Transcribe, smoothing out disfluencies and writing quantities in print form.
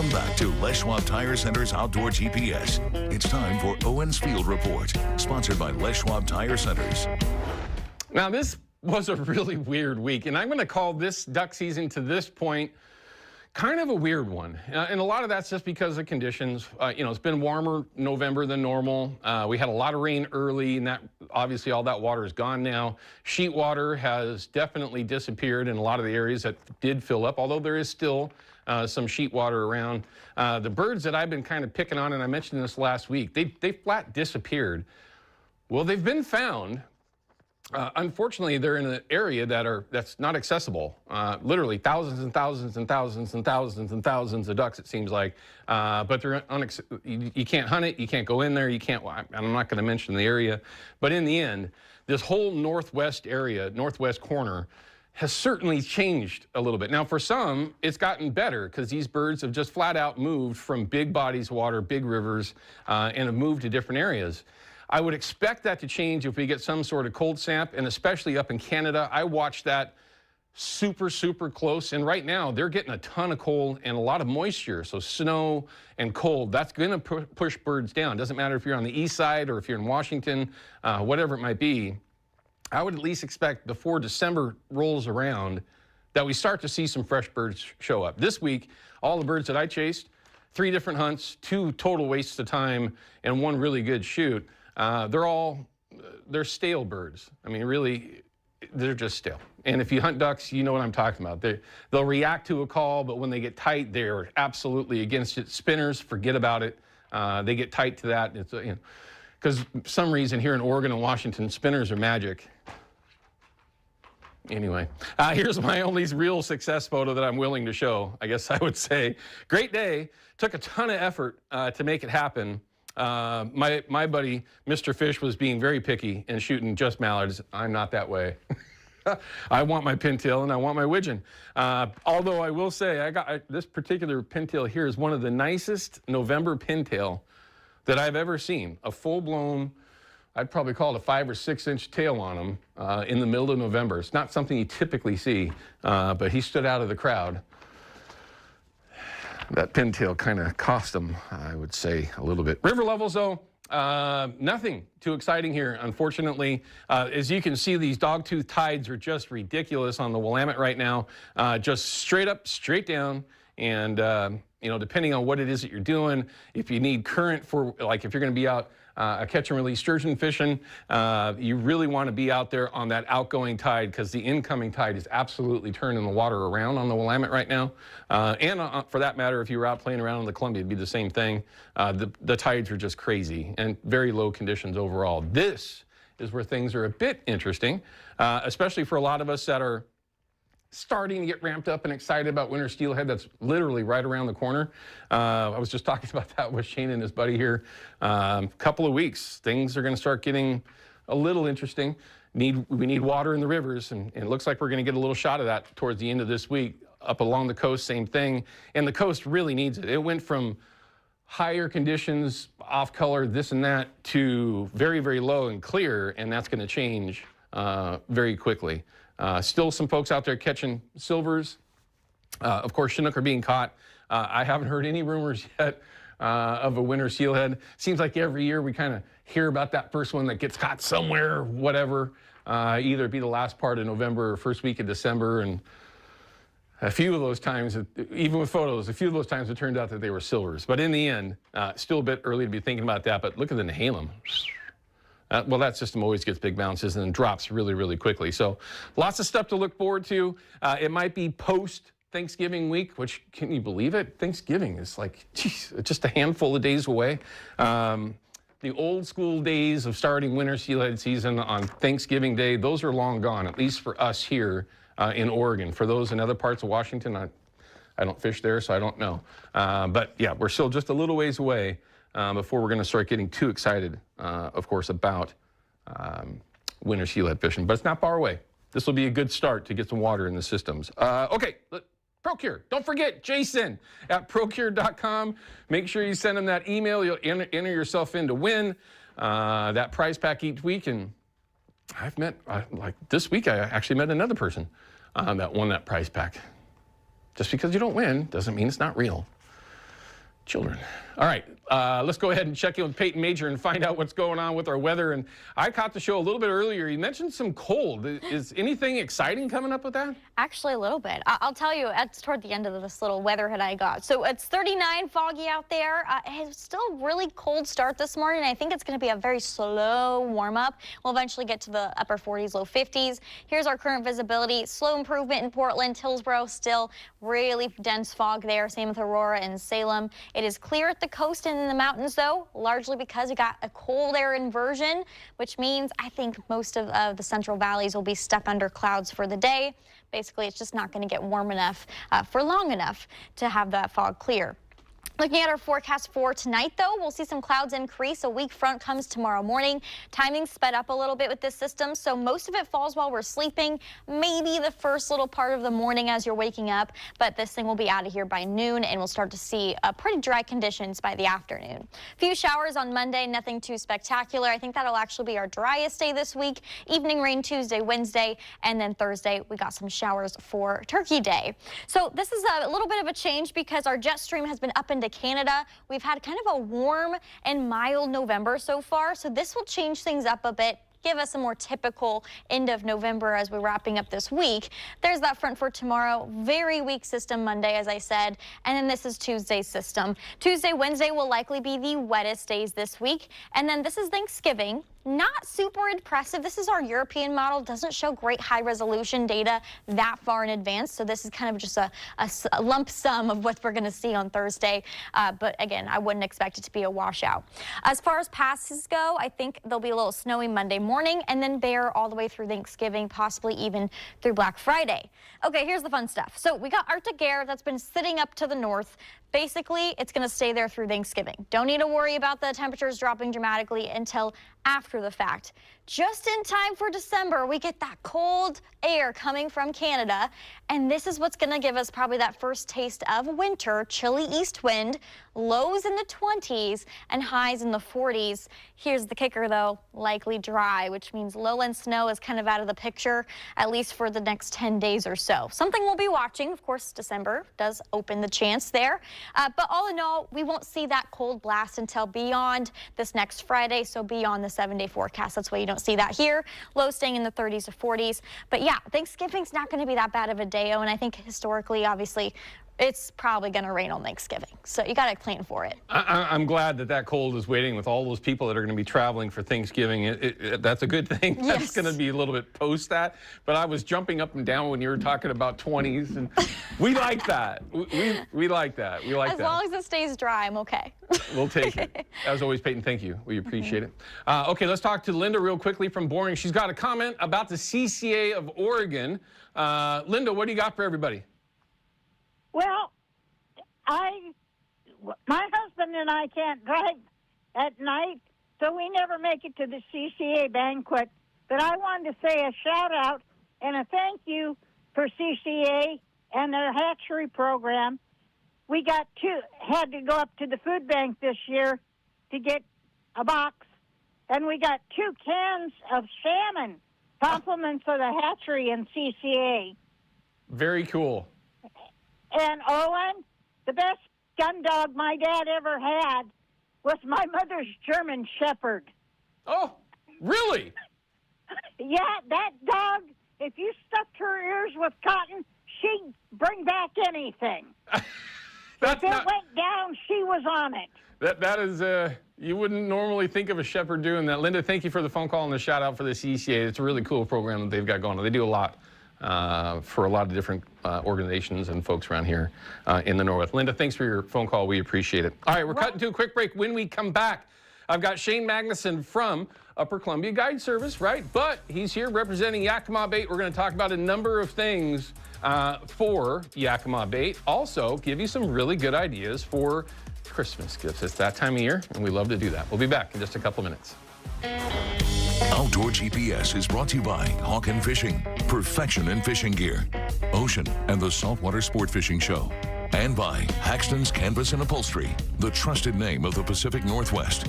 Welcome back to Les Schwab Tire Center's Outdoor GPS. It's time for Owin's Field Report, sponsored by Les Schwab Tire Centers. Now, this was a really weird week, and I'm going to call this duck season to this point kind of a weird one. And a lot of that's just because of conditions. It's been warmer November than normal. We had a lot of rain early, and that obviously all that water is gone now. Sheet water has definitely disappeared in a lot of the areas that did fill up, although there is still some sheet water around. The birds that I've been kind of picking on, and I mentioned this last week, they flat disappeared. Well, they've been found. Unfortunately, they're in an area that's not accessible. Literally thousands and thousands and thousands and thousands and thousands of ducks, it seems like. But they're you can't hunt it, you can't go in there, you can't, I'm not going to mention the area. But in the end, this whole northwest area, northwest corner, has certainly changed a little bit. Now, for some, it's gotten better because these birds have just flat out moved from big bodies of water, big rivers, and have moved to different areas. I would expect that to change if we get some sort of cold snap, and especially up in Canada. I watched that super, super close, and right now they're getting a ton of cold and a lot of moisture, so snow and cold. That's going to push birds down. Doesn't matter if you're on the east side or if you're in Washington, whatever it might be. I would at least expect before December rolls around that we start to see some fresh birds show up. This week, all the birds that I chased, 3 different hunts, 2 total wastes of time, and 1 really good shoot. They're stale birds. I mean, really, they're just stale. And if you hunt ducks, you know what I'm talking about. They'll react to a call, but when they get tight, they're absolutely against it. Spinners, forget about it. They get tight to that. It's, because for some reason here in Oregon and Washington, spinners are magic. Anyway, here's my only real success photo that I'm willing to show, I guess I would say. Great day. Took a ton of effort to make it happen. My buddy, Mr. Fish, was being very picky and shooting just mallards. I'm not that way. I want my pintail and I want my widgeon. Although I will say, this particular pintail here is one of the nicest November pintail that I've ever seen. A full-blown, I'd probably call it a 5 or 6 inch tail on him in the middle of November. It's not something you typically see, but he stood out of the crowd. That pintail kind of cost him, I would say, a little bit. River levels, though, nothing too exciting here, unfortunately. As you can see, these dogtooth tides are just ridiculous on the Willamette right now. Just straight up, straight down. And, depending on what it is that you're doing, if you need current for, like if you're going to be out catch and release sturgeon fishing, you really want to be out there on that outgoing tide because the incoming tide is absolutely turning the water around on the Willamette right now. And for that matter, if you were out playing around on the Columbia, it'd be the same thing. The tides are just crazy and very low conditions overall. This is where things are a bit interesting, especially for a lot of us that are starting to get ramped up and excited about winter steelhead. That's literally right around the corner. I was just talking about that with Shane and his buddy here. Couple of weeks, things are going to start getting a little interesting. We need water in the rivers, and it looks like we're going to get a little shot of that towards the end of this week. Up along the coast, same thing. And the coast really needs it. It went from higher conditions, off color, this and that, to very, very low and clear, and that's going to change very quickly. Still some folks out there catching silvers. Of course, Chinook are being caught. I haven't heard any rumors yet of a winter steelhead. Seems like every year we kind of hear about that first one that gets caught somewhere, whatever. Either be the last part of November or first week of December. And a few of those times, even with photos, a few of those times it turned out that they were silvers. But in the end, still a bit early to be thinking about that. But look at the Nehalem. Well, that system always gets big bounces and then drops really, really quickly. So lots of stuff to look forward to. It might be post-Thanksgiving week, which, can you believe it? Thanksgiving is like, geez, just a handful of days away. The old school days of starting winter steelhead season on Thanksgiving Day, those are long gone, at least for us here in Oregon. For those in other parts of Washington, I don't fish there, so I don't know. But yeah, we're still just a little ways away before we're going to start getting too excited, of course, about winter steelhead fishing. But it's not far away. This will be a good start to get some water in the systems. Okay, Procure. Don't forget, Jason at Procure.com. Make sure you send him that email. You'll enter yourself in to win that prize pack each week. And I've met, like this week, I actually met another person that won that prize pack. Just because you don't win doesn't mean it's not real. children. All right, let's go ahead and check in with Peyton Major and find out what's going on with our weather. And I caught the show a little bit earlier. You mentioned some cold. Is anything exciting coming up with that? Actually, a little bit. I'll tell you, it's toward the end of this little weather hit I got. So it's 39, foggy out there. It's still really cold start this morning. I think it's going to be a very slow warm up. We'll eventually get to the upper 40s, low 50s. Here's our current visibility. Slow improvement in Portland, Hillsborough, still really dense fog there. Same with Aurora and Salem. It is clear at the coast and in the mountains, though, largely because we got a cold air inversion, which means I think most of the central valleys will be stuck under clouds for the day. Basically, it's just not going to get warm enough for long enough to have that fog clear. Looking at our forecast for tonight, though, we'll see some clouds increase. A weak front comes tomorrow morning. Timing sped up a little bit with this system, so most of it falls while we're sleeping, maybe the first little part of the morning as you're waking up, but this thing will be out of here by noon, and we'll start to see pretty dry conditions by the afternoon. A few showers on Monday, nothing too spectacular. I think that'll actually be our driest day this week. Evening rain Tuesday, Wednesday, and then Thursday, we got some showers for Turkey Day. So this is a little bit of a change because our jet stream has been up into Canada. We've had kind of a warm and mild November so far, so this will change things up a bit, give us a more typical end of November as we're wrapping up this week. There's that front for tomorrow. Very weak system Monday, as I said, and then this is Tuesday's system. Tuesday, Wednesday will likely be the wettest days this week, and then this is Thanksgiving. Not super impressive. This is our European model. Doesn't show great high resolution data that far in advance. So this is kind of just a lump sum of what we're going to see on Thursday. But again, I wouldn't expect it to be a washout. As far as passes go, I think there'll be a little snowy Monday morning and then bare all the way through Thanksgiving, possibly even through Black Friday. Okay, here's the fun stuff. So we got Arctic air that's been sitting up to the north. Basically, it's going to stay there through Thanksgiving. Don't need to worry about the temperatures dropping dramatically until after the fact. Just in time for December, we get that cold air coming from Canada, and this is what's going to give us probably that first taste of winter. Chilly east wind, lows in the 20s and highs in the 40s. Here's the kicker, though, likely dry, which means lowland snow is kind of out of the picture, at least for the next 10 days or so. Something we'll be watching. Of course, December does open the chance there. But all in all, we won't see that cold blast until beyond this next Friday, so beyond the 7-day forecast. That's why you don't see that here. Low staying in the 30s to 40s. But yeah, Thanksgiving's not going to be that bad of a day, and I think historically, obviously, it's probably going to rain on Thanksgiving. So you got to plan for it. I'm glad that cold is waiting with all those people that are going to be traveling for Thanksgiving. That's a good thing. Yes. That's going to be a little bit post that. But I was jumping up and down when you were talking about 20s. And we like that. We like that. We like that. As long as it stays dry, I'm okay. We'll take it. As always, Peyton, thank you. We appreciate it. Okay, let's talk to Linda real quickly from Boring. She's got a comment about the CCA of Oregon. Linda, what do you got for everybody? Well, my husband and I can't drive at night, so we never make it to the CCA banquet. But I wanted to say a shout out and a thank you for CCA and their hatchery program. We had to go up to the food bank this year to get a box, and we got 2 cans of salmon, compliments of the hatchery and CCA. Very cool. And Owen, the best gun dog my dad ever had was my mother's German Shepherd. Oh, really? Yeah, that dog, if you stuffed her ears with cotton, she'd bring back anything. If it went down, she was on it. That is, you wouldn't normally think of a shepherd doing that. Linda, thank you for the phone call and the shout out for the CCA. It's a really cool program that they've got going on. They do a lot for a lot of different organizations and folks around here in the North. Linda, thanks for your phone call. We appreciate it. All right, we're cutting to a quick break. When we come back, I've got Shane Magnuson from Upper Columbia Guide Service, right? But he's here representing Yakima Bait. We're going to talk about a number of things for Yakima Bait. Also, give you some really good ideas for Christmas gifts. It's that time of year, and we love to do that. We'll be back in just a couple minutes. Outdoor GPS is brought to you by Hawken Fishing, perfection in fishing gear, Ocean and the Saltwater Sport Fishing Show, and by Haxton's Canvas and Upholstery, the trusted name of the Pacific Northwest.